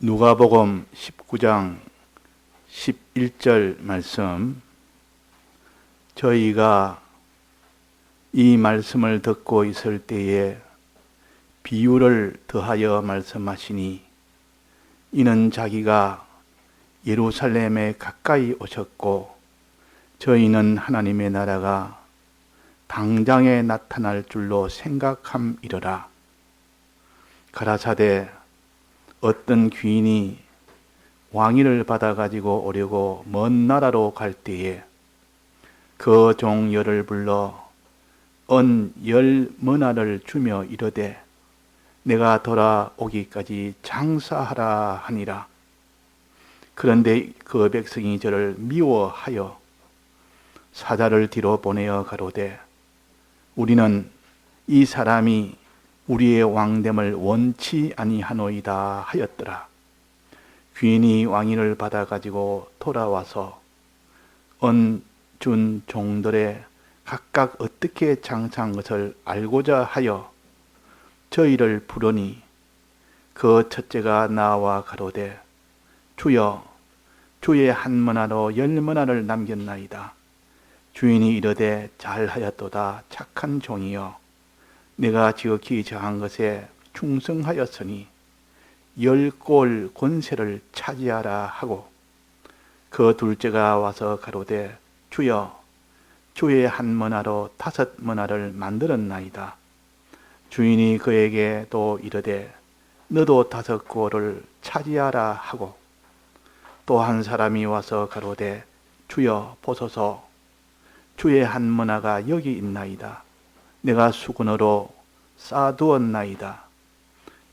누가복음 19장 11절 말씀, 저희가 이 말씀을 듣고 있을 때에 비유를 더하여 말씀하시니 이는 자기가 예루살렘에 가까이 오셨고 저희는 하나님의 나라가 당장에 나타날 줄로 생각함이러라. 가라사대 어떤 귀인이 왕위를 받아가지고 오려고 먼 나라로 갈 때에 그 종 열을 불러 은 10머나를 주며 이르되 내가 돌아오기까지 장사하라 하니라. 그런데 그 백성이 저를 미워하여 사자를 뒤로 보내어 가로되 우리는 이 사람이 우리의 왕됨을 원치 아니하노이다 하였더라. 귀인이 왕위를 받아가지고 돌아와서 은 준 종들의 각각 어떻게 장사한 것을 알고자 하여 저희를 부르니 그 첫째가 나와 가로되 주여 주의 한 머나로 10머나를 남겼나이다. 주인이 이르되 잘하였도다 착한 종이여 내가 지극히 정한 것에 충성하였으니 10골 권세를 차지하라 하고 그 둘째가 와서 가로되 주여 주의 한 머나로 5머나를 만들었나이다. 주인이 그에게 또 이르되 너도 5골을 차지하라 하고 또 한 사람이 와서 가로되 주여 보소서 주의 한 머나가 여기 있나이다. 내가 수건으로 쌓아두었나이다.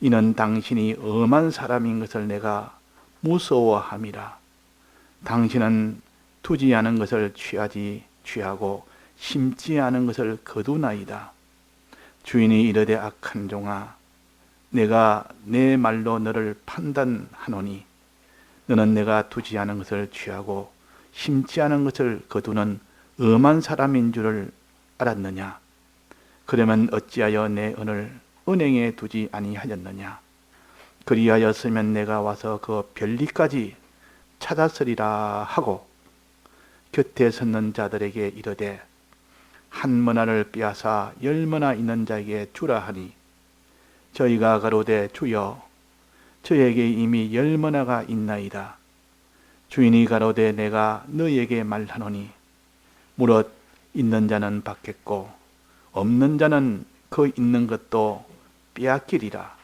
이는 당신이 엄한 사람인 것을 내가 무서워함이라. 당신은 두지 않은 것을 취하고 심지 않은 것을 거두나이다. 주인이 이르되 악한 종아 내가 내 말로 너를 판단하노니 너는 내가 두지 않은 것을 취하고 심지 않은 것을 거두는 엄한 사람인 줄을 알았느냐? 그러면 어찌하여 내 은을 은행에 두지 아니하였느냐? 그리하였으면 내가 와서 그 별리까지 찾았으리라 하고 곁에 섰는 자들에게 이르되 한 머나를 빼앗아 10머나 있는 자에게 주라 하니 저희가 가로되 주여 저에게 이미 10머나가 있나이다. 주인이 가로되 내가 너희에게 말하노니 무릇 있는 자는 받겠고 없는 자는 그 있는 것도 빼앗기리라.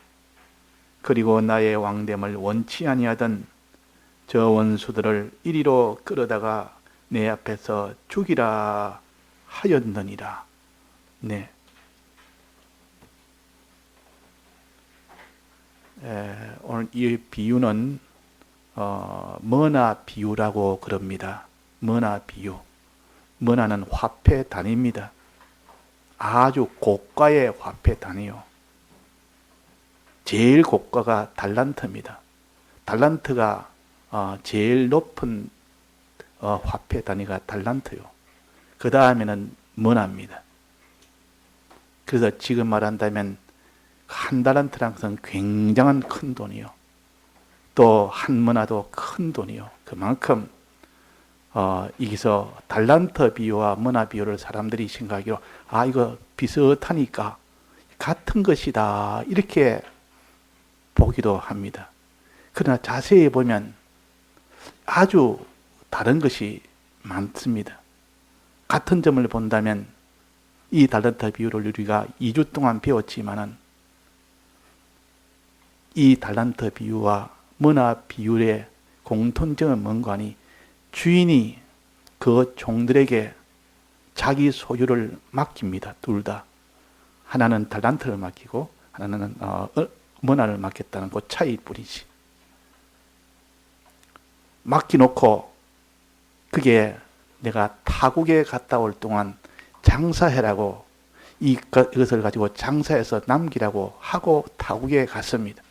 그리고 나의 왕됨을 원치 아니하던 저 원수들을 이리로 끌어다가 내 앞에서 죽이라 하였느니라. 네. 오늘 이 비유는 머나 비유라고 그럽니다. 머나 비유. 머나는 화폐 단위입니다. 아주 고가의 화폐 단위요. 제일 고가가 달란트입니다. 달란트가 제일 높은 화폐 단위가 달란트요. 그 다음에는 머나입니다. 그래서 지금 말한다면 한 달란트란 것은 굉장한 큰 돈이요. 또 한 머나도 큰 돈이요. 그만큼 여기서 달란트 비유와 머나 비유를 사람들이 생각하기로 이거 비슷하니까 같은 것이다 이렇게 보기도 합니다. 그러나 자세히 보면 아주 다른 것이 많습니다. 같은 점을 본다면 이 달란트 비유를 우리가 2주 동안 배웠지만은 이 달란트 비유와 머나 비유의 공통점은 뭔가 하니 주인이 그 종들에게 자기 소유를 맡깁니다. 둘 다. 하나는 달란트를 맡기고 하나는 머나를 맡겼다는 그 차이일 뿐이지. 맡겨놓고 그게 내가 타국에 갔다 올 동안 장사해라고 이것을 가지고 장사해서 남기라고 하고 타국에 갔습니다.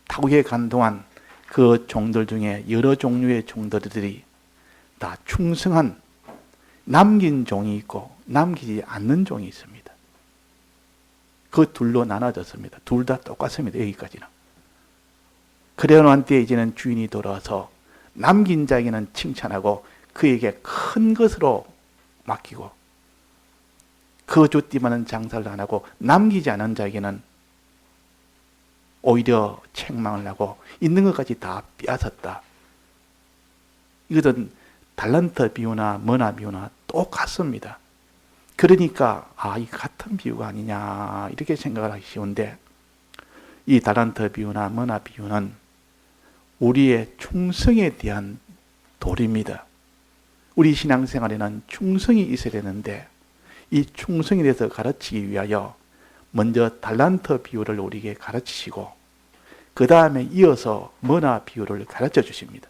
타국에 간 동안 그 종들 중에 여러 종류의 종들이 다 충성한 남긴 종이 있고 남기지 않는 종이 있습니다. 그 둘로 나눠졌습니다. 둘 다 똑같습니다. 여기까지는. 그래 놓은 때에 이제는 주인이 돌아와서 남긴 자에게는 칭찬하고 그에게 큰 것으로 맡기고, 그 주띠만은 장사를 안 하고 남기지 않은 자에게는 오히려 책망을 하고 있는 것까지 다 빼앗았다. 이것은 달란트 비유나 머나 비유나 똑같습니다. 그러니까 이 같은 비유가 아니냐 이렇게 생각을 하기 쉬운데, 이 달란트 비유나 머나 비유는 우리의 충성에 대한 도리입니다. 우리 신앙생활에는 충성이 있어야 되는데, 이 충성에 대해서 가르치기 위하여 먼저 달란트 비유를 우리에게 가르치시고 그 다음에 이어서 머나 비유를 가르쳐 주십니다.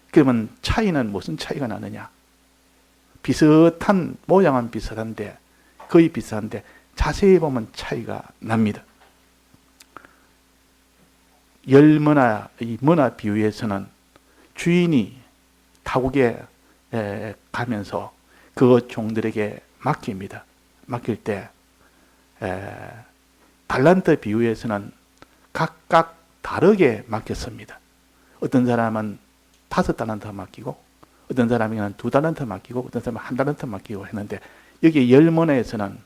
그러면 차이는 무슨 차이가 나느냐? 비슷한 모양은 비슷한데, 거의 비슷한데 자세히 보면 차이가 납니다. 열머나, 이 머나 비유에서는 주인이 타국에 가면서 그 종들에게 맡깁니다. 맡길 때 달란트 비유에서는 각각 다르게 맡겼습니다. 어떤 사람은 5달란트 맡기고, 어떤 사람에게는 2달란트 맡기고, 어떤 사람은 1달란트 맡기고 했는데, 여기 열머나에서는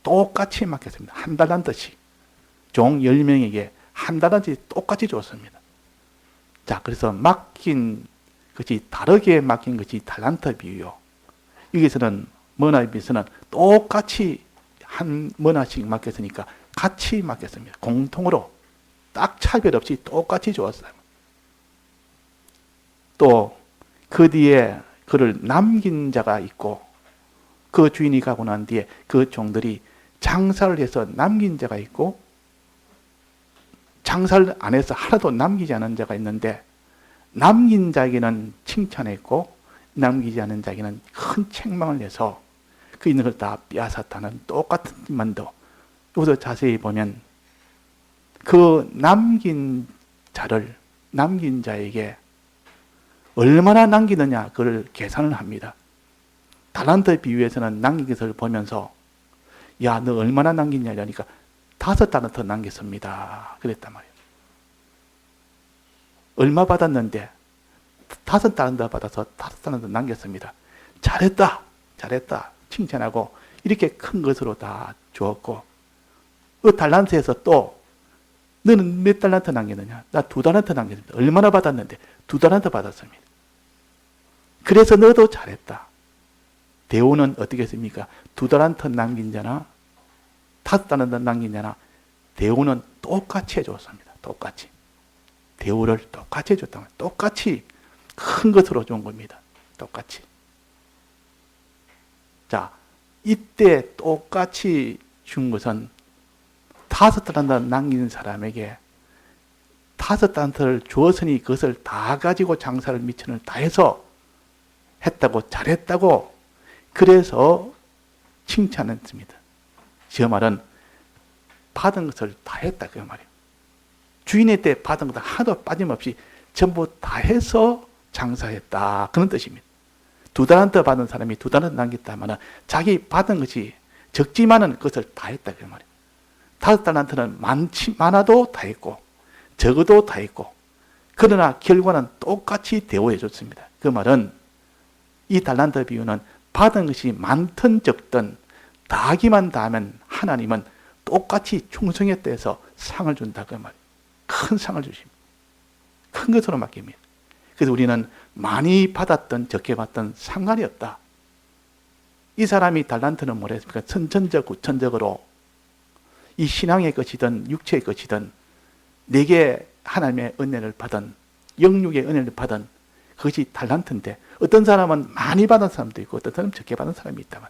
똑같이 맡겼습니다. 1달란트씩. 종 10명에게 1달란트 똑같이 줬습니다. 자, 그래서 맡긴 것이 다르게 맡긴 것이 달란트 비유요. 여기서는 머나에 비해서는 똑같이 한 머나씩 맡겼으니까 같이 맡겼습니다. 공통으로 딱 차별 없이 똑같이 주었어요. 또 그 뒤에 그를 남긴 자가 있고, 그 주인이 가고 난 뒤에 그 종들이 장사를 해서 남긴 자가 있고, 장사를 안 해서 하나도 남기지 않은 자가 있는데, 남긴 자에게는 칭찬했고 남기지 않은 자에게는 큰 책망을 내서 그 있는 걸 다 빼앗았다는 똑같은 말도, 여기서 자세히 보면 그 남긴 자에게 얼마나 남기느냐 그걸 계산을 합니다. 달란트 비유에서는 남긴 것을 보면서 야, 너 얼마나 남겼냐 이러니까 5달란트 남겼습니다 그랬단 말이에요. 얼마 받았는데 5달란트 받아서 5달란트 남겼습니다. 잘했다 칭찬하고 이렇게 큰 것으로 다 주었고, 그 달란트에서 또 너는 몇 달란트 남겼느냐? 나 2달란트 남겼습니다. 얼마나 받았는데? 2달란트 받았습니다. 그래서 너도 잘했다. 대우는 어떻게 했습니까? 2달란트 남긴 자나 5달란트 남긴 자나 대우는 똑같이 해줬습니다. 똑같이. 대우를 똑같이 해줬다면 똑같이 큰 것으로 준 겁니다. 똑같이. 자, 이때 똑같이 준 것은 5달란트 남긴 사람에게 5달란트를 주었으니 그것을 다 가지고 장사를 미천을 다해서 했다고, 잘했다고, 그래서 칭찬했습니다. 저 말은 받은 것을 다 했다 그 말이에요. 주인의 때 받은 것도 하나도 빠짐없이 전부 다 해서 장사했다 그런 뜻입니다. 2달란트 받은 사람이 2달란트 남겼다 하면 자기 받은 것이 적지만은 그것을 다 했다 그 말이에요. 5달란트는 많아도 다 했고 적어도 다 했고, 그러나 결과는 똑같이 대우해 줬습니다. 그 말은 이 달란트 비유는 받은 것이 많든 적든 다하기만 다하면 하나님은 똑같이 충성했다 해서 상을 준다 그 말이에요. 큰 상을 주십니다. 큰 것으로 맡깁니다. 그래서 우리는 많이 받았든 적게 받든 상관이 없다. 이 사람이 달란트는 뭐라 했습니까? 선천적, 구천적으로 이 신앙의 것이든 육체의 것이든 내게 하나님의 은혜를 받은, 영육의 은혜를 받은 그것이 달란트인데, 어떤 사람은 많이 받은 사람도 있고 어떤 사람은 적게 받은 사람이 있다면,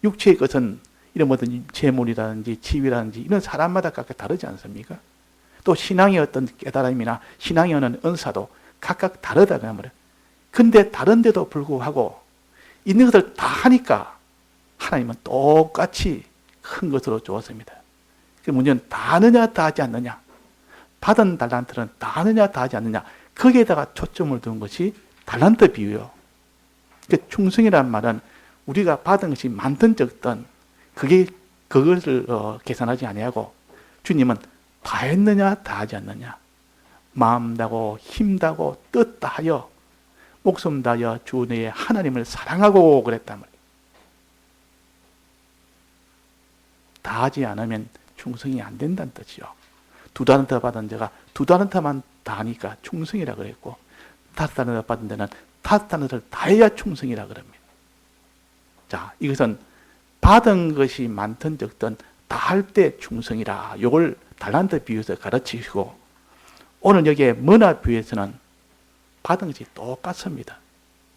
육체의 것은 이런 뭐든 재물이라든지 지위라든지 이런 사람마다 각각 다르지 않습니까? 또 신앙의 어떤 깨달음이나 신앙의 어떤 은사도 각각 다르다고 하면, 근데 다른데도 불구하고 있는 것을 다 하니까 하나님은 똑같이 큰 것으로 주었습니다. 그 문제는 다 하느냐 다 하지 않느냐, 받은 달란트는 다 하느냐 다 하지 않느냐, 거기에다가 초점을 둔 것이 달란트 비유요. 그 충성이라는 말은 우리가 받은 것이 많든 적든 그것을 계산하지 아니하고, 주님은 다 했느냐 다 하지 않느냐, 마음 다고 힘 다고 뜻 다하여 목숨 다하여 주 너의 하나님을 사랑하고 그랬단 말이에요. 다하지 않으면 충성이 안 된다는 뜻이요. 2달란트 받은 자가 2달란트만 다하니까 충성이라 그랬고 5달란트 받은 자는 5달란트를 다해야 충성이라 그럽니다. 자, 이것은 받은 것이 많든 적든 다할 때 충성이라. 이걸 달란트 비유에서 가르치시고, 오늘 여기에 머나 비유에서는 받은 것이 똑같습니다.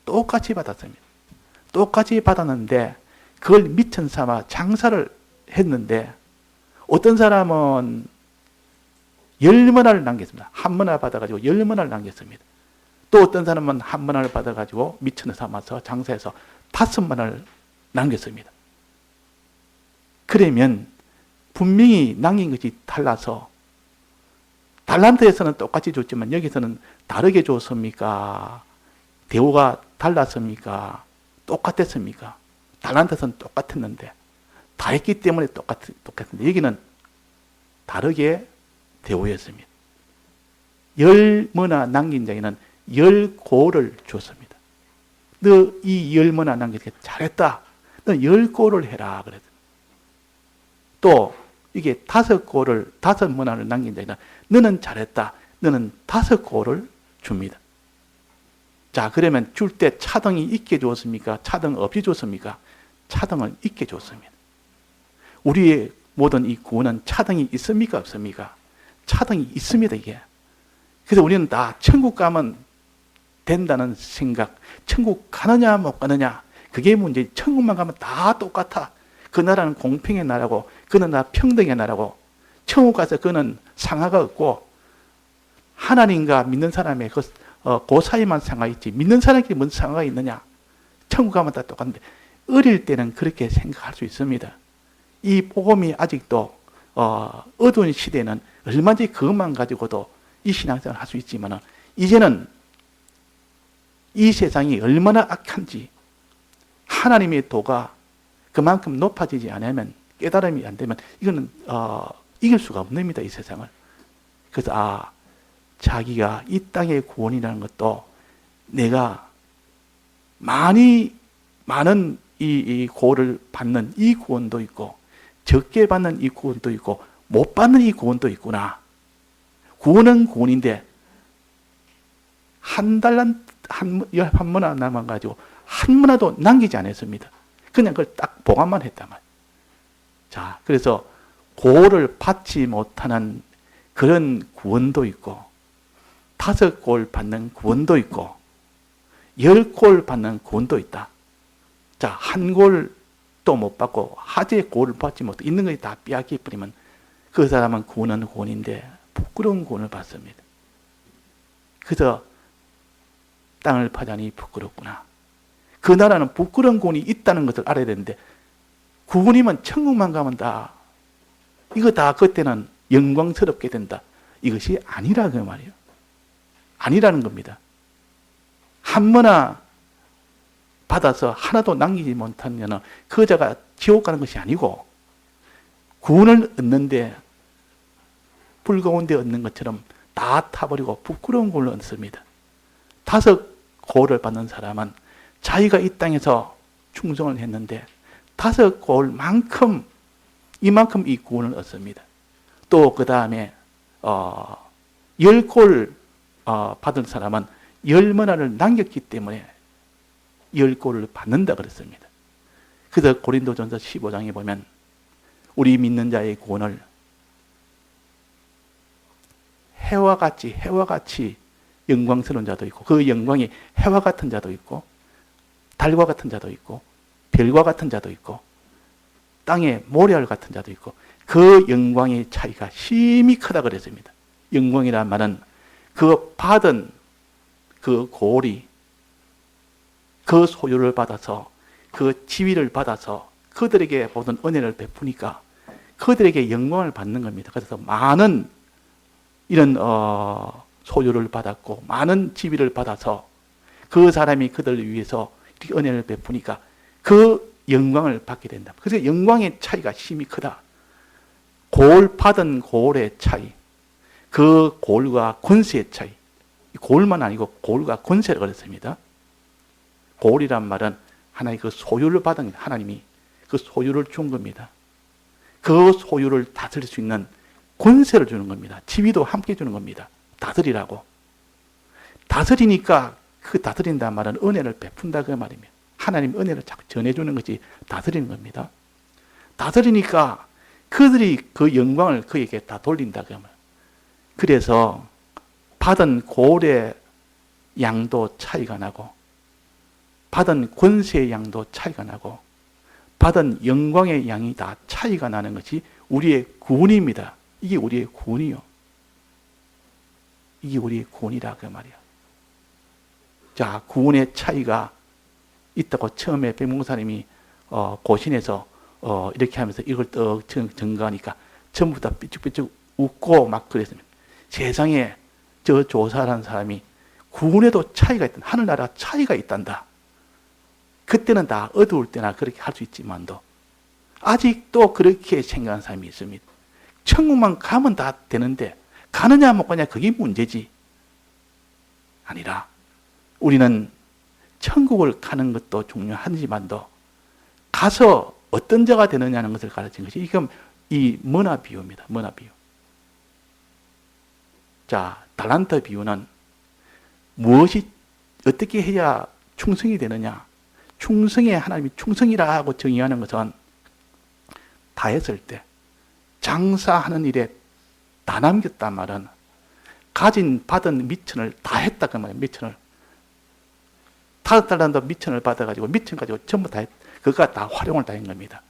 똑같이 받았습니다. 똑같이 받았는데 그걸 미천 삼아 장사를 했는데, 어떤 사람은 10머나를 남겼습니다. 1머나 받아가지고 10머나를 남겼습니다. 또 어떤 사람은 1머나를 받아가지고 미천을 삼아서 장사해서 5머나를 남겼습니다. 그러면 분명히 남긴 것이 달라서, 달란트에서는 똑같이 줬지만 여기서는 다르게 줬습니까? 대우가 달랐습니까? 똑같았습니까? 달란트에서는 똑같았는데, 다 했기 때문에 똑같은데 여기는 다르게 대우했습니다. 10머나 남긴 자에는 10고를 줬습니다. 너 이 10머나 남기게 잘했다. 너 10고를 해라 그랬습니다. 또 이게 5머나를 남긴 자에는 너는 잘했다. 너는 5고를 줍니다. 자, 그러면 줄 때 차등이 있게 줬습니까? 차등 없이 줬습니까? 차등을 있게 줬습니다. 우리의 모든 이 구원은 차등이 있습니까? 없습니까? 차등이 있습니다, 이게. 그래서 우리는 다 천국 가면 된다는 생각, 천국 가느냐 못 가느냐, 그게 문제. 천국만 가면 다 똑같아. 그 나라는 공평의 나라고, 그 나라 평등의 나라고, 천국 가서 그는 상하가 없고, 하나님과 믿는 사람의 그 사이만 상하 있지, 믿는 사람끼리 뭔 상하가 있느냐. 천국 가면 다 똑같은데, 어릴 때는 그렇게 생각할 수 있습니다. 이 복음이 아직도 어두운 시대는 얼마든지 그것만 가지고도 이 신앙생활을 할 수 있지만, 이제는 이 세상이 얼마나 악한지, 하나님의 도가 그만큼 높아지지 않으면, 깨달음이 안 되면 이거는 이길 수가 없습니다, 이 세상을. 그래서 자기가 이 땅의 구원이라는 것도 내가 많은 이 구원을 받는 이 구원도 있고, 적게 받는 이 구원도 있고, 못 받는 이 구원도 있구나. 구원은 구원인데 한 머나 남아가지고 1머나도 남기지 않았습니다. 그냥 그걸 딱 보관만 했단 말이에요. 자, 그래서 고를 받지 못하는 그런 구원도 있고, 5골 받는 구원도 있고, 10골 받는 구원도 있다. 자, 1골도 못 받고 하재 골을 받지 못해 있는 것이 다 빼앗겨 버리면 그 사람은 구원은 구원인데 부끄러운 구원을 받습니다. 그래서 땅을 파자니 부끄럽구나. 그 나라는 부끄러운 구원이 있다는 것을 알아야 되는데, 구원이면 천국만 가면 다 이거 다 그때는 영광스럽게 된다. 이것이 아니라 그 말이에요. 아니라는 겁니다. 한머나 받아서 하나도 남기지 못하면 그 자가 지옥 가는 것이 아니고, 구원을 얻는데 불가운데 얻는 것처럼 다 타버리고 부끄러운 구원을 얻습니다. 5골을 받는 사람은 자기가 이 땅에서 충성을 했는데 5골만큼 이만큼 이 구원을 얻습니다. 또 그 다음에 10골 받은 사람은 10머나를 남겼기 때문에 10골을 받는다 그랬습니다. 그래서 고린도전서 15장에 보면 우리 믿는 자의 구원을 해와 같이 영광스러운 자도 있고, 그 영광이 해와 같은 자도 있고, 달과 같은 자도 있고, 별과 같은 자도 있고, 땅의 모래알 같은 자도 있고, 그 영광의 차이가 심히 크다 그랬습니다. 영광이란 말은 그 받은 그 고리, 그 소유를 받아서, 그 지위를 받아서 그들에게 모든 은혜를 베푸니까 그들에게 영광을 받는 겁니다. 그래서 많은 이런 소유를 받았고 많은 지위를 받아서 그 사람이 그들을 위해서 은혜를 베푸니까 그 영광을 받게 된다. 그래서 영광의 차이가 심히 크다. 고을 받은 고을의 차이, 그 고을과 권세의 차이. 고을만 아니고 고을과 권세를 그랬습니다. 고을이란 말은 하나님 그 소유를 받은 하나님이 그 소유를 준 겁니다. 그 소유를 다스릴 수 있는 권세를 주는 겁니다. 지위도 함께 주는 겁니다. 다스리라고. 다스리니까 그 다스린다는 말은 은혜를 베푼다 그 말입니다. 하나님 은혜를 자꾸 전해주는 것이 다스리는 겁니다. 다스리니까 그들이 그 영광을 그에게 다 돌린다 그 말. 그래서 받은 고을의 양도 차이가 나고 받은 권세의 양도 차이가 나고 받은 영광의 양이 다 차이가 나는 것이 우리의 구원입니다. 이게 우리의 구원이요. 이게 우리의 구원이라 그 말이야. 자, 구원의 차이가 있다고 처음에 백목사님이 고신에서 이렇게 하면서 이걸 떡 증거하니까 전부 다 삐죽삐죽 웃고 막 그랬습니다. 세상에 저 조사라는 사람이 구원에도 차이가 있다. 하늘나라 차이가 있단다. 그때는 다 어두울 때나 그렇게 할 수 있지만도 아직도 그렇게 생각하는 사람이 있습니다. 천국만 가면 다 되는데 가느냐 못 가냐 그게 문제지. 아니라 우리는 천국을 가는 것도 중요하지만도 가서 어떤 자가 되느냐는 것을 가르친 것이 이건 이 머나 비유입니다. 머나 비유. 자, 달란트 비유는 무엇이 어떻게 해야 충성이 되느냐? 충성에 하나님이 충성이라고 정의하는 것은 다 했을 때 장사하는 일에 다 남겼단 말은 받은 미천을 다 했다 그 말이에요. 미천을 5달란트 미천을 받아가지고 미천 가지고 전부 다 그가 다 활용을 다 한 겁니다.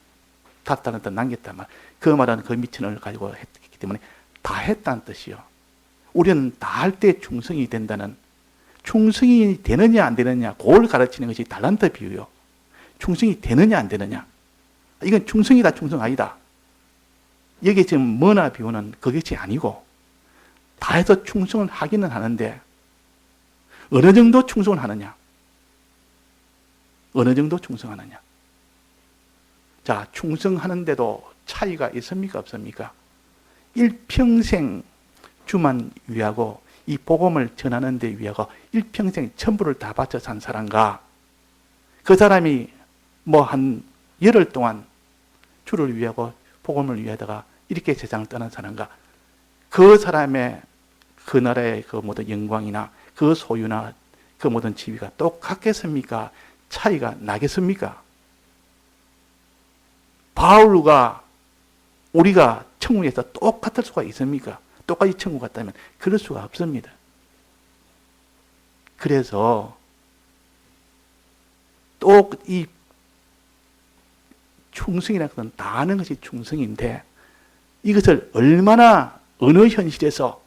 5달란트 남겼단 말. 그 말은 그 미천을 가지고 했기 때문에 다 했다는 뜻이요. 우리는 다 할 때 충성이 된다는, 충성이 되느냐 안 되느냐 그걸 가르치는 것이 달란트 비유요. 충성이 되느냐 안 되느냐. 이건 충성이다 충성 아니다. 여기 지금 머나 비유는 그것이 아니고 다 해서 충성을 하기는 하는데 어느 정도 충성을 하느냐. 어느 정도 충성하느냐. 자, 충성하는데도 차이가 있습니까 없습니까? 일평생 주만 위하고 이 복음을 전하는 데 위하고 일평생 전부를 다 바쳐 산 사람과 그 사람이 뭐 한 열흘 동안 주를 위하고 복음을 위하다가 이렇게 세상을 떠난 사람과 그 사람의 그 나라의 그 모든 영광이나 그 소유나 그 모든 지위가 똑같겠습니까? 차이가 나겠습니까? 바울과 우리가 천국에서 똑같을 수가 있습니까? 똑같이 천국 갔다면 그럴 수가 없습니다. 그래서 또 이 충성이라는 것은 다 아는 것이 충성인데 이것을 얼마나 어느 현실에서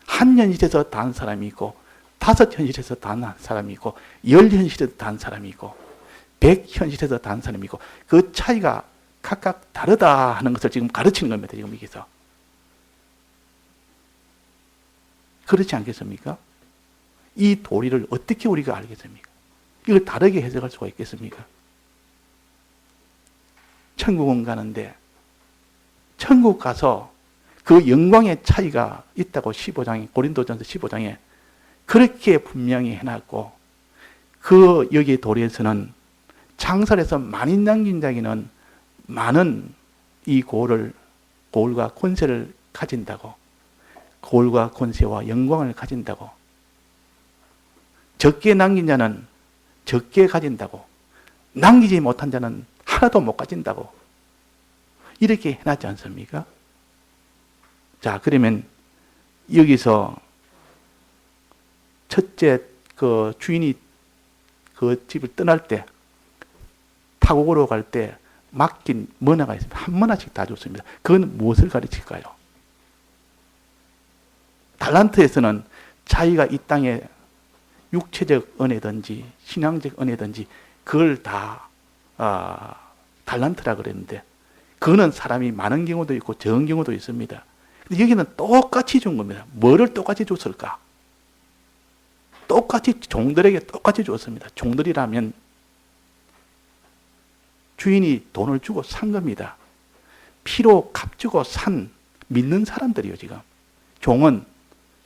한 현실에서 다 한 사람이 있고 5 현실에서 다 한 사람이 있고 10 현실에서 다 한 사람이 있고 100 현실에서 다 한 사람이 있고 그 차이가 각각 다르다 하는 것을 지금 가르치는 겁니다. 지금 여기서. 그렇지 않겠습니까? 이 도리를 어떻게 우리가 알겠습니까? 이걸 다르게 해석할 수가 있겠습니까? 천국은 가는데 천국 가서 그 영광의 차이가 있다고 15장에 고린도전서 15장에 그렇게 분명히 해놨고 그 여기 도리에서는 장사를 해서 많이 남긴 자에게는 많은 이 고을과 권세를 가진다고 고을과 권세와 영광을 가진다고 적게 남긴 자는 적게 가진다고 남기지 못한 자는 하나도 못 가진다고 이렇게 해놨지 않습니까? 자, 그러면 여기서 첫째 그 주인이 그 집을 떠날 때 타국으로 갈 때 맡긴 머나가 있습니다. 한 머나씩 다 줬습니다. 그건 무엇을 가르칠까요? 달란트에서는 자기가 이 땅에 육체적 은혜든지 신앙적 은혜든지 그걸 다 달란트라 그랬는데 그거는 사람이 많은 경우도 있고 적은 경우도 있습니다. 근데 여기는 똑같이 준 겁니다. 뭐를 똑같이 줬을까? 똑같이 종들에게 똑같이 줬습니다. 종들이라면 주인이 돈을 주고 산 겁니다. 피로 값주고 산 믿는 사람들이요 지금. 종은,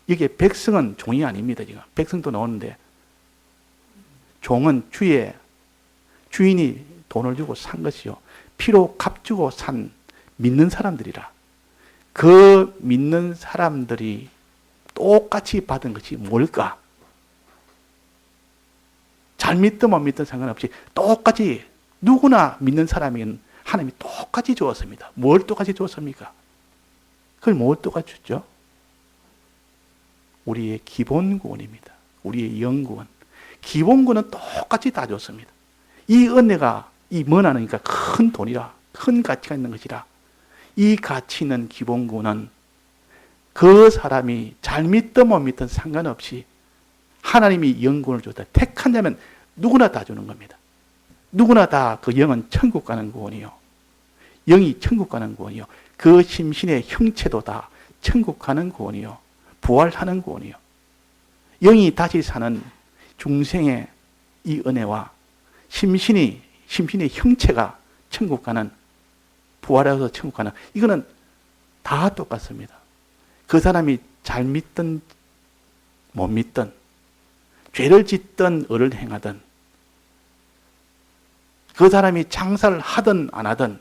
이게 백성은 종이 아닙니다. 지금 백성도 나오는데, 종은 주인이 돈을 주고 산 것이요, 피로 값주고 산 믿는 사람들이라. 그 믿는 사람들이 똑같이 받은 것이 뭘까? 잘 믿든 못 믿든 상관없이 똑같이, 누구나 믿는 사람에게는 하나님이 똑같이 주었습니다. 뭘 똑같이 주었습니까? 그걸 뭘 똑같이 줬죠? 우리의 기본 구원입니다. 우리의 영구원. 기본 구원은 똑같이 다 줬습니다. 이 은혜가, 이 머나니까 큰 돈이라, 큰 가치가 있는 것이라. 이 가치 있는 기본 구원은 그 사람이 잘 믿든 못 믿든 상관없이 하나님이 영구원을 줬다. 택한 자면 누구나 다 주는 겁니다. 누구나 다 그 영은 천국 가는 구원이요, 영이 천국 가는 구원이요, 그 심신의 형체도 다 천국 가는 구원이요, 부활하는 구원이요, 영이 다시 사는 중생의 이 은혜와 심신의 형체가 천국 가는, 부활해서 천국 가는, 이거는 다 똑같습니다. 그 사람이 잘 믿든 못 믿든, 죄를 짓든 을을 행하든, 그 사람이 장사를 하든 안 하든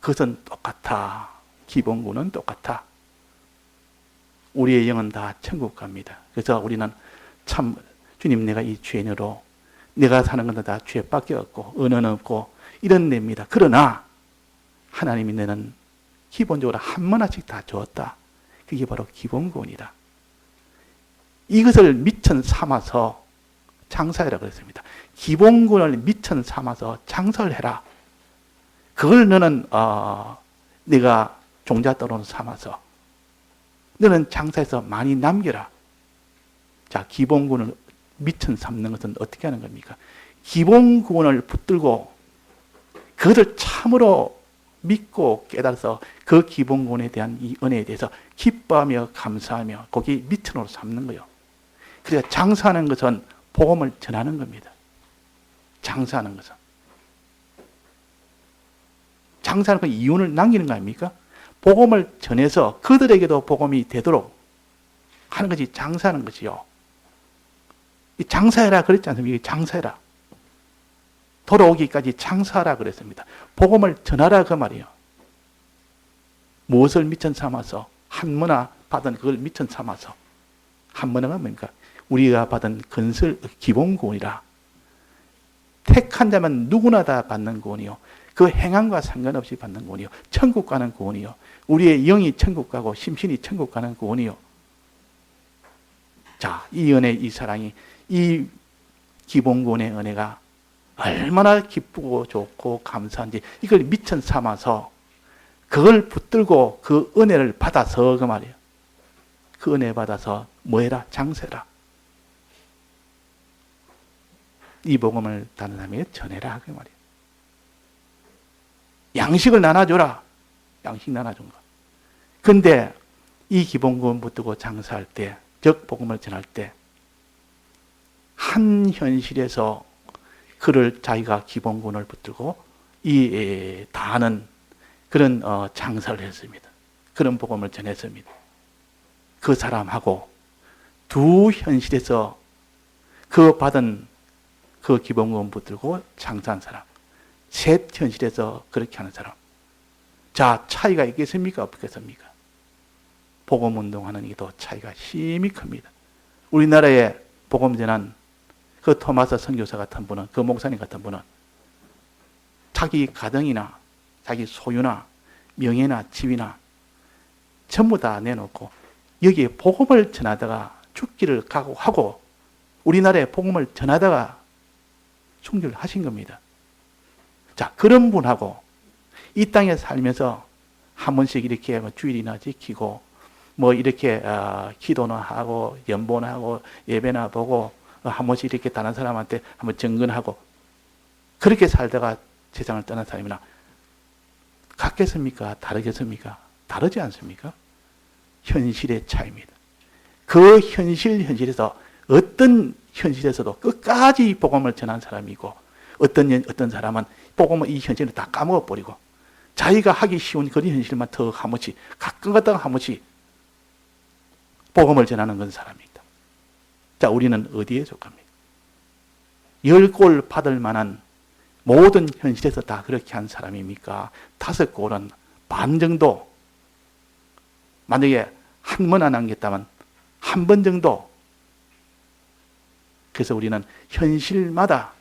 그것은 똑같아. 기본구는 똑같아. 우리의 영은 다 천국 갑니다. 그래서 우리는 참, 주님, 내가 이 죄인으로 내가 사는 건 다 죄밖에 없고 은은 없고 이런 데입니다. 그러나 하나님이 내는 기본적으로 한 하나씩 다 주었다. 그게 바로 기본구원이다. 이것을 미천 삼아서 장사해라 그랬습니다. 기본구원을 미천 삼아서 장사를 해라. 그걸 너는 내가 종잣돈으로 삼아서 너는 장사해서 많이 남겨라. 자, 기본구원을 미천 삼는 것은 어떻게 하는 겁니까? 기본구원을 붙들고 그것을 참으로 믿고 깨달아서 그 기본구원에 대한 이 은혜에 대해서 기뻐하며 감사하며 거기 미천으로 삼는 거예요. 그래서 장사하는 것은 복음을 전하는 겁니다. 장사하는 것은. 장사하는 그 이윤을 남기는 거 아닙니까? 복음을 전해서 그들에게도 복음이 되도록 하는 것이 장사하는 것이요. 이 장사해라 그랬지 않습니까? 장사해라. 돌아오기까지 장사하라 그랬습니다. 복음을 전하라 그 말이에요. 무엇을 미천 삼아서? 한문화 받은 그걸 미천 삼아서. 한문화가 뭡니까? 우리가 받은 건설 기본 구원이라. 택한 자면 누구나 다 받는 구원이요, 그 행함과 상관없이 받는 구원이요, 천국 가는 구원이요, 우리의 영이 천국 가고 심신이 천국 가는 구원이요. 자, 이 은혜, 이 사랑이, 이 기본 구원의 은혜가 얼마나 기쁘고 좋고 감사한지 이걸 미천 삼아서 그걸 붙들고 그 은혜를 받아서 그 말이에요. 그 은혜 받아서 뭐해라? 장세라. 이 복음을 다른 사람에게 전해라 그 말이에요. 양식을 나눠줘라. 양식 나눠준 거. 근데 이 기본구원 붙들고 장사할 때, 즉 복음을 전할 때 한 현실에서 그를 자기가 기본구원을 붙들고 다하는 그런 장사를 했습니다. 그런 복음을 전했습니다. 그 사람하고 두 현실에서 그 받은 그 기본구원 붙들고 장사한 사람, 셋 현실에서 그렇게 하는 사람. 자, 차이가 있겠습니까? 없겠습니까? 복음운동하는 이도 차이가 심히 큽니다. 우리나라에 복음 전한 그 토마스 선교사 같은 분은, 그 목사님 같은 분은 자기 가정이나 자기 소유나 명예나 집이나 전부 다 내놓고 여기에 복음을 전하다가 죽기를 각오하고 우리나라에 복음을 전하다가 순교를 하신 겁니다. 자, 그런 분하고 이 땅에 살면서 한 번씩 이렇게 주일이나 지키고 뭐 이렇게 기도나 하고 연보나 하고 예배나 보고 한 번씩 이렇게 다른 사람한테 한번 정근하고 그렇게 살다가 세상을 떠난 사람이나 같겠습니까? 다르겠습니까? 다르지 않습니까? 현실의 차이입니다. 그 현실에서 어떤 현실에서도 끝까지 복음을 전한 사람이고 어떤 사람은 복음을 이 현실을 다 까먹어버리고 자기가 하기 쉬운 그런 현실만 더 한 번씩 가끔 갔다가 한 번씩 복음을 전하는 건 사람입니다. 자, 우리는 어디에 속합니까? 10골 받을 만한 모든 현실에서 다 그렇게 한 사람입니까? 5골은 반 정도, 만약에 한 번 안 남겼다면 한 번 정도. 그래서 우리는 현실마다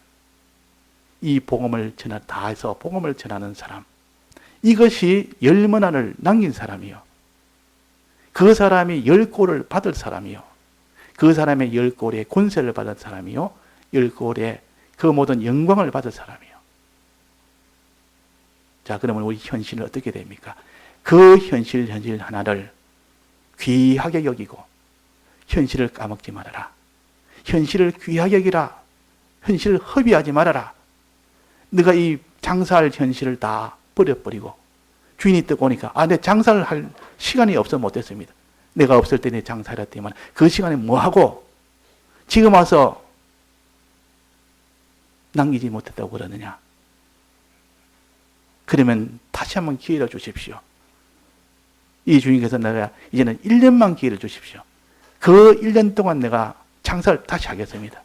이 복음을 다 해서 복음을 전하는 사람, 이것이 10문화를 남긴 사람이요, 그 사람이 10골을 받을 사람이요, 그 사람의 10골의 권세를 받을 사람이요, 10골의 그 모든 영광을 받을 사람이요. 자, 그러면 우리 현실은 어떻게 됩니까? 그 현실 하나를 귀하게 여기고 현실을 까먹지 말아라. 현실을 귀하게 여기라. 현실을 허비하지 말아라. 네가 이 장사할 현실을 다 버려버리고, 주인이 뜨고 오니까 내 장사를 할 시간이 없어 못했습니다. 내가 없을 때 내 장사를 했더니만 그 시간에 뭐하고 지금 와서 남기지 못했다고 그러느냐. 그러면 다시 한번 기회를 주십시오. 이 주인께서 내가 이제는 1년만 기회를 주십시오. 그 1년 동안 내가 장사를 다시 하겠습니다.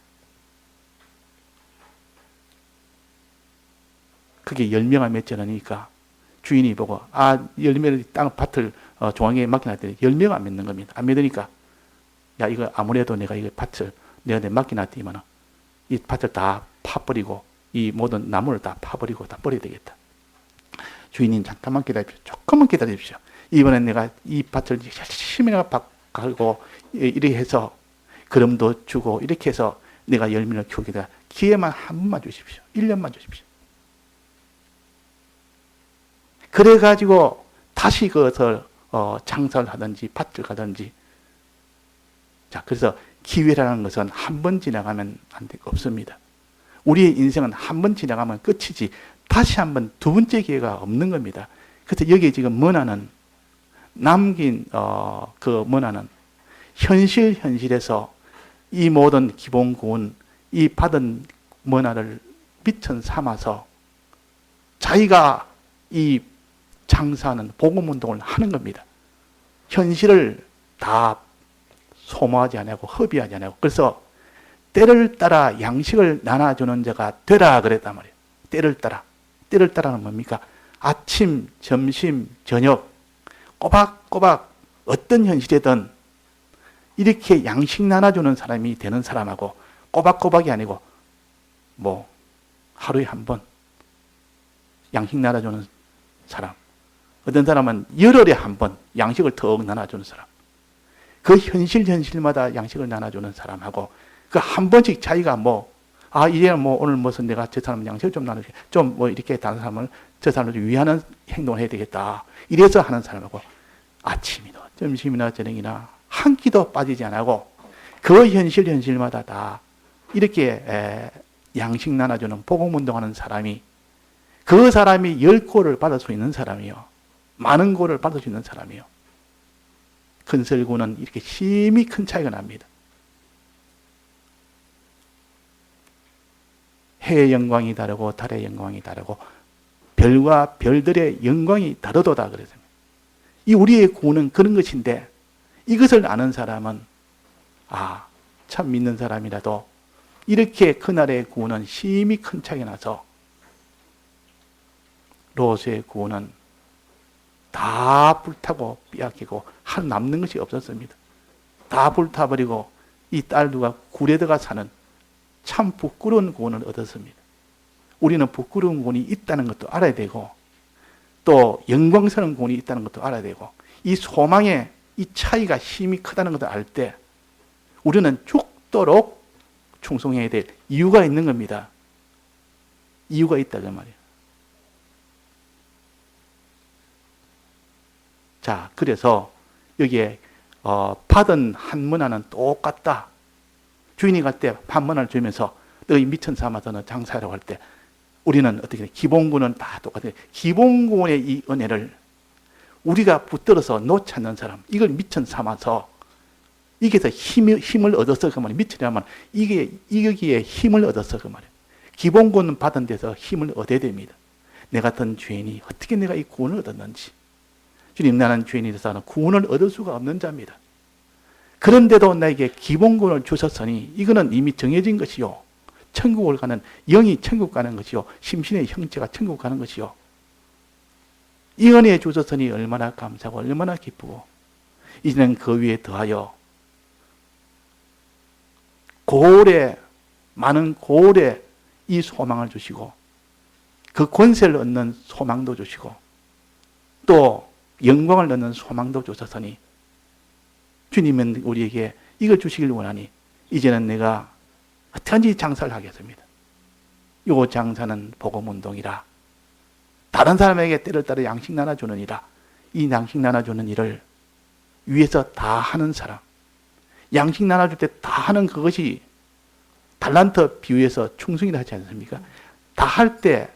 그게 열매가 맺지 않으니까 주인이 보고 열매를 땅 밭을 종황에 맡겨놨더니 열매가 안 맺는 겁니다. 안 맺으니까 야, 이거 아무래도 내가 이 밭을 내가 맡겨놨더니만 이 밭을 다 파버리고 이 모든 나무를 다 파버리고 다 버려야 되겠다. 주인님 잠깐만 기다리십시오. 조금만 기다리십시오. 이번엔 내가 이 밭을 열심히 내가 갈고 이렇게 해서 그름도 주고 이렇게 해서 내가 열매를 키우게 돼. 기회만 한 번만 주십시오. 1년만 주십시오. 그래가지고 다시 그것을 장사를 하든지 밭을 가든지. 자, 그래서 기회라는 것은 한 번 지나가면 없습니다. 우리의 인생은 한 번 지나가면 끝이지 다시 한 번 두 번째 기회가 없는 겁니다. 그래서 여기 지금 문화는 남긴 그 문화는 현실에서 이 모든 기본 구원, 이 받은 문화를 미천 삼아서 자기가 이 장사하는 복음 운동을 하는 겁니다. 현실을 다 소모하지 않고 허비하지 않고. 그래서 때를 따라 양식을 나눠주는 자가 되라 그랬단 말이에요. 때를 따라. 때를 따라는 뭡니까? 아침, 점심, 저녁 꼬박꼬박 어떤 현실이든 이렇게 양식 나눠주는 사람이 되는 사람하고, 꼬박꼬박이 아니고 뭐 하루에 한 번 양식 나눠주는 사람, 어떤 사람은 열흘에 한 번 양식을 턱 나눠주는 사람, 그 현실마다 양식을 나눠주는 사람하고, 그 한 번씩 자기가 이제 오늘 무슨 내가 저 사람 양식을 좀 나눠줄게, 좀 이렇게 다른 사람을 저 사람을 위하는 행동을 해야 되겠다, 이래서 하는 사람하고, 아침이나 점심이나 저녁이나 한 끼도 빠지지 않고 그 현실마다 다 이렇게 양식 나눠주는 복음 운동하는 사람이, 그 사람이 10골을 받을 수 있는 사람이요, 많은 골을 받을 수 있는 사람이요. 근설구는 이렇게 심히 큰 차이가 납니다. 해의 영광이 다르고 달의 영광이 다르고 별과 별들의 영광이 다르도다 그랬습니다. 이 우리의 구원은 그런 것인데, 이것을 아는 사람은 참 믿는 사람이라도 이렇게 그날의 구원은 심히 큰 차이가 나서 롯의 구원은 다 불타고 빼앗기고 한 남는 것이 없었습니다. 다 불타버리고 이 딸들과 굴에 들어가 사는 참 부끄러운 구원을 얻었습니다. 우리는 부끄러운 구원이 있다는 것도 알아야 되고, 또 영광스러운 구원이 있다는 것도 알아야 되고, 이 소망의 이 차이가 힘이 크다는 것을 알 때 우리는 죽도록 충성해야 될 이유가 있는 겁니다. 이유가 있다 그 말이에요. 자, 그래서 여기에 받은 한 문화는 똑같다. 주인이 갈 때 한 문화를 주면서 너희 미천 삼아서는 장사하라고 할 때 우리는 어떻게 기본구는 다 똑같아요. 기본구의 이 은혜를 우리가 붙들어서 놓지 않는 사람, 이걸 미천 삼아서 이게서 힘을 얻어서 그 말이에요. 미천이라면 여기에 힘을 얻어서 그 말이에요. 기본구는 받은 데서 힘을 얻어야 됩니다. 내 같은 죄인이 어떻게 내가 이 구원을 얻었는지. 주님, 나는 죄인이 돼서 구원을 얻을 수가 없는 자입니다. 그런데도 나에게 기본권을 주셨으니 이거는 이미 정해진 것이요. 천국을 가는 영이 천국 가는 것이요. 심신의 형체가 천국 가는 것이요. 이 은혜 주셨으니 얼마나 감사하고 얼마나 기쁘고 이제는 그 위에 더하여 많은 고을에 이 소망을 주시고 그 권세를 얻는 소망도 주시고 또 영광을 얻는 소망도 주셨으니 주님은 우리에게 이걸 주시길 원하니 이제는 내가 어떻게든지 장사를 하겠습니다. 요 장사는 복음운동이라 다른 사람에게 때를 따라 양식 나눠주느니라. 이 양식 나눠주는 일을 위해서 다 하는 사람, 양식 나눠줄 때 다 하는 그것이 달란트 비유에서 충성이라 하지 않습니까? 다 할 때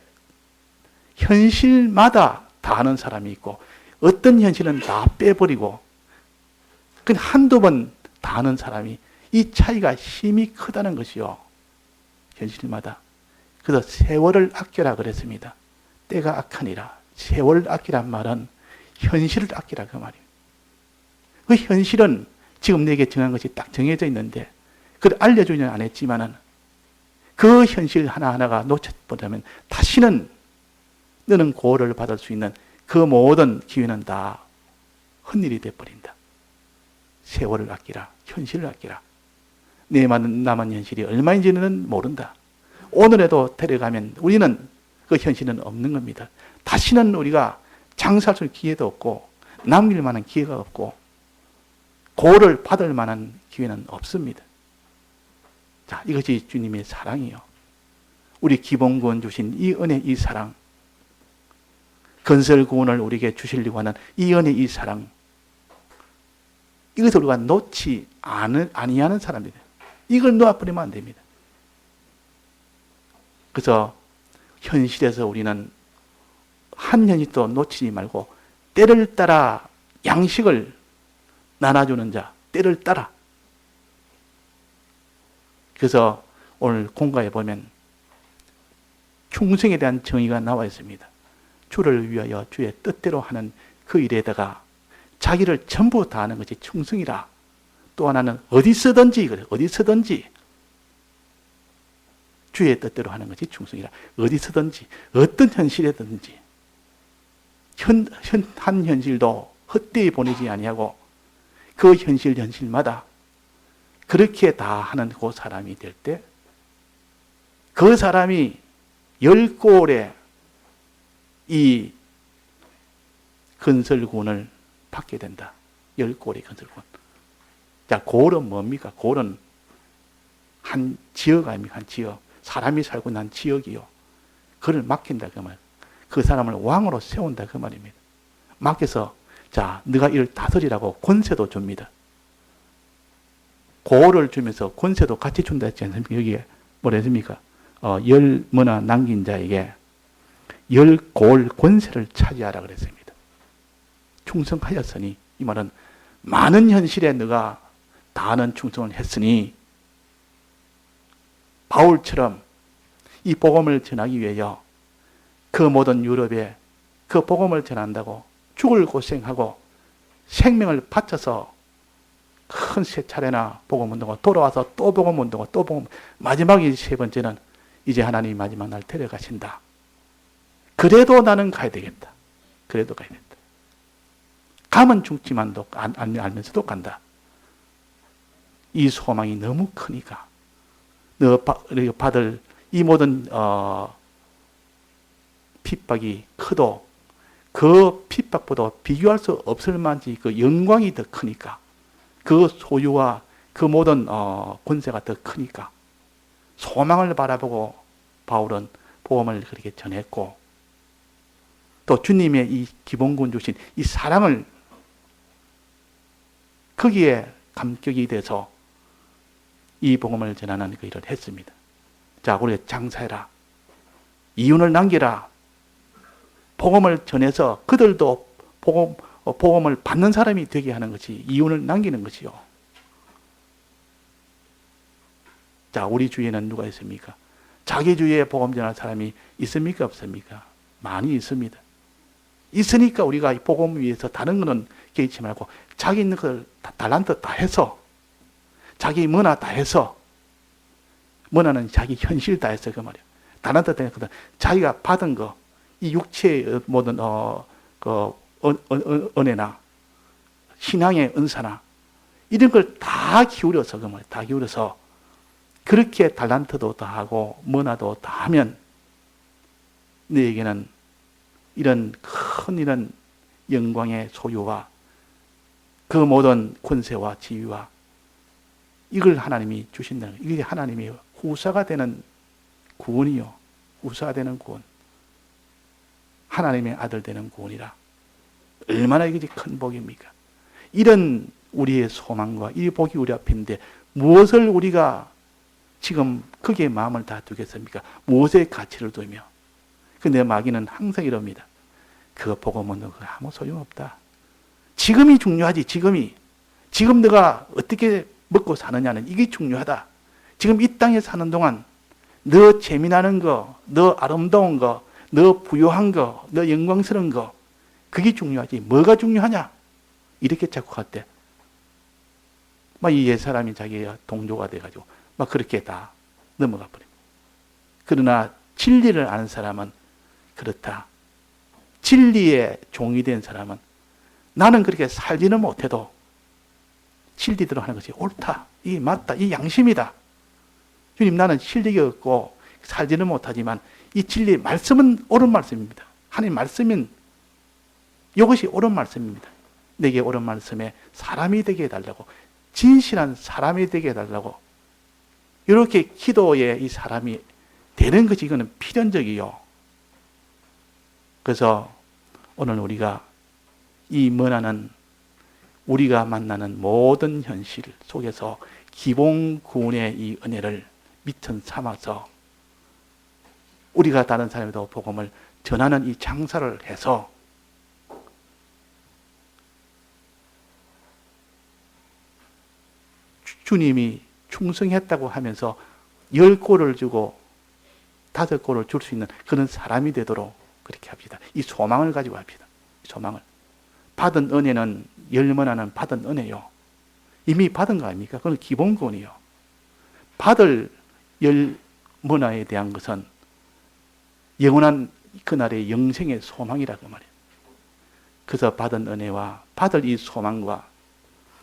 현실마다 다 하는 사람이 있고 어떤 현실은 다 빼버리고 그냥 한두 번 다 하는 사람이 이 차이가 힘이 크다는 것이요. 현실마다. 그래서 세월을 아껴라 그랬습니다. 때가 악하니라. 세월을 아끼란 말은 현실을 아끼라 그 말이에요. 그 현실은 지금 내게 정한 것이 딱 정해져 있는데 그걸 알려주지는 않았지만은 그 현실 하나하나가 놓쳐버리면 다시는 너는 고를 받을 수 있는 그 모든 기회는 다 헛일이 돼버린다. 세월을 아끼라. 현실을 아끼라. 내 남은 현실이 얼마인지는 모른다. 오늘에도 데려가면 우리는 그 현실은 없는 겁니다. 다시는 우리가 장사할 수 있는 기회도 없고 남길 만한 기회가 없고 고를 받을 만한 기회는 없습니다. 자, 이것이 주님의 사랑이요. 우리 기본구원 주신 이 은혜, 이 사랑, 건설구원을 우리에게 주시려고 하는 이 은혜, 이 사랑, 이것을 우리가 놓지 아니하는 사람입니다. 이걸 놓아버리면 안 됩니다. 그래서 현실에서 우리는 한 현실도 놓치지 말고 때를 따라 양식을 나눠주는 자, 때를 따라. 그래서 오늘 공가에 보면 충성에 대한 정의가 나와 있습니다. 주를 위하여 주의 뜻대로 하는 그 일에다가 자기를 전부 다하는 것이 충성이라. 또 하나는 어디서든지 그래, 어디서든지 주의 뜻대로 하는 것이 충성이라. 어디서든지 어떤 현실이든지 한 현실도 헛되이 보내지 아니하고 그 현실마다 그렇게 다 하는 그 사람이 될 때 그 사람이 10골의 이 건설군을 받게 된다. 10골의 건설군. 자, 골은 뭡니까? 골은 한 지역 아닙니까? 한 지역. 사람이 살고 난 지역이요. 그를 맡긴다 그 말. 그 사람을 왕으로 세운다 그 말입니다. 맡겨서 자, 네가 이를 다스리라고 권세도 줍니다. 고를 주면서 권세도 같이 준다 했지 않습니까? 여기에 뭐라 했습니까? 10머나 남긴 자에게 10골 권세를 차지하라 그랬습니다. 충성하였으니 이 말은 많은 현실에 네가 다하는 충성을 했으니 바울처럼 이 복음을 전하기 위하여 그 모든 유럽에 그 복음을 전한다고 죽을 고생하고 생명을 바쳐서 큰 세 차례나 복음운동하고 돌아와서 또 복음운동하고 또 복음, 마지막이 세 번째는 이제 하나님이 마지막 날 데려가신다. 그래도 나는 가야 되겠다. 그래도 가야 된다. 가면 죽지만도 알면서도 간다. 이 소망이 너무 크니까 너 받을 이 모든 핍박이 커도 그 핍박보다 비교할 수 없을 만치 그 영광이 더 크니까 그 소유와 그 모든 권세가 더 크니까 소망을 바라보고 바울은 복음을 그렇게 전했고 또 주님의 이 기본군 주신 이 사랑을 거기에 감격이 돼서 이 복음을 전하는 그 일을 했습니다. 자, 우리 장사해라. 이윤을 남기라. 복음을 전해서 그들도 복음을 받는 사람이 되게 하는 것이 이윤을 남기는 것이요. 자, 우리 주위에는 누가 있습니까? 자기 주위에 복음 전할 사람이 있습니까? 없습니까? 많이 있습니다. 있으니까 우리가 이 복음 위해서 다른 거는 개의치 말고 자기 있는 걸 달란트 다 해서 자기 뭐나 다 해서, 뭐나는 자기 현실 다 해서 그 말이야. 달란트 때거든. 자기가 받은 거, 이 육체의 모든 은혜나 신앙의 은사나 이런 걸 다 기울여서 그 말이야. 다 기울여서 그렇게 달란트도 다 하고 뭐나도 다 하면 너에게는 이런 큰 이런 영광의 소유와 그 모든 권세와 지위와 이걸 하나님이 주신다는 거예요. 이게 하나님의 후사가 되는 구원이요. 후사가 되는 구원. 하나님의 아들 되는 구원이라. 얼마나 이것이 큰 복입니까? 이런 우리의 소망과 이 복이 우리 앞에 있는데 무엇을 우리가 지금 거기에 마음을 다 두겠습니까? 무엇에 가치를 두며. 근데 마귀는 항상 이럽니다. 그거 보고 먹는 거 아무 소용없다. 지금이 중요하지, 지금이. 지금 너가 어떻게 먹고 사느냐는 이게 중요하다. 지금 이 땅에 사는 동안 너 재미나는 거, 너 아름다운 거, 너 부유한 거, 너 영광스러운 거, 그게 중요하지. 뭐가 중요하냐? 이렇게 자꾸 할 때, 막 이 옛사람이 자기가 동조가 돼가지고, 막 그렇게 다 넘어가 버립니다. 그러나 진리를 아는 사람은 그렇다. 진리의 종이 된 사람은 나는 그렇게 살지는 못해도 진리대로 하는 것이 옳다. 이게 맞다. 이 양심이다. 주님, 나는 실력이 없고 살지는 못하지만 이 진리 말씀은 옳은 말씀입니다. 하나님 말씀은 이것이 옳은 말씀입니다. 내게 옳은 말씀에 사람이 되게 해달라고, 진실한 사람이 되게 해달라고, 이렇게 기도에 이 사람이 되는 것이 이거는 필연적이요. 그래서 오늘 우리가 이 머나는 우리가 만나는 모든 현실 속에서 기본 구원의 이 은혜를 미천 삼아서 우리가 다른 사람에도 복음을 전하는 이 장사를 해서 주님이 충성했다고 하면서 10골을 주고 5골을 줄 수 있는 그런 사람이 되도록 그렇게 합시다. 이 소망을 가지고 합시다. 소망을. 받은 은혜는 10머나는 받은 은혜요. 이미 받은 거 아닙니까? 그건 기본권이요. 받을 10머나에 대한 것은 영원한 그날의 영생의 소망이라고 말이에요. 그래서 받은 은혜와 받을 이 소망과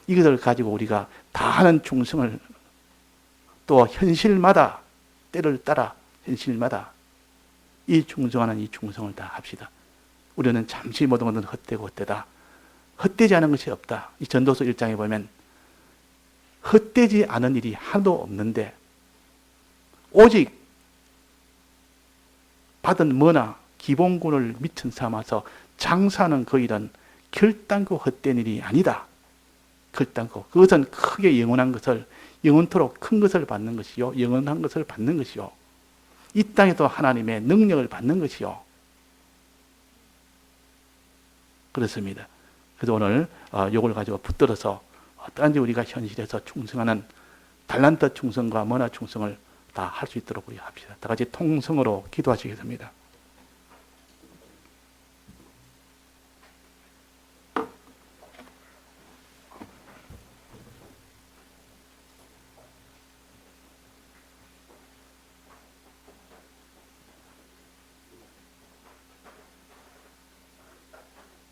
이것을 가지고 우리가 다하는 충성을 또 현실마다 때를 따라 현실마다 이 충성하는 이 충성을 다 합시다. 우리는 잠시 모든 것은 헛되고 헛되다. 헛되지 않은 것이 없다. 이 전도서 1장에 보면 헛되지 않은 일이 하나도 없는데 오직 받은 뭐나 기본군을 미천 삼아서 장사하는 그 일은 결단코 헛된 일이 아니다. 결단코. 그것은 크게 영원한 것을, 영원토록 큰 것을 받는 것이요. 영원한 것을 받는 것이요. 이 땅에도 하나님의 능력을 받는 것이요. 그렇습니다. 그래서 오늘 이걸 가지고 붙들어서 어떠한지 우리가 현실에서 충성하는 달란트 충성과 머나 충성을 다 할 수 있도록 우리 합시다. 다 같이 통성으로 기도하시겠습니다.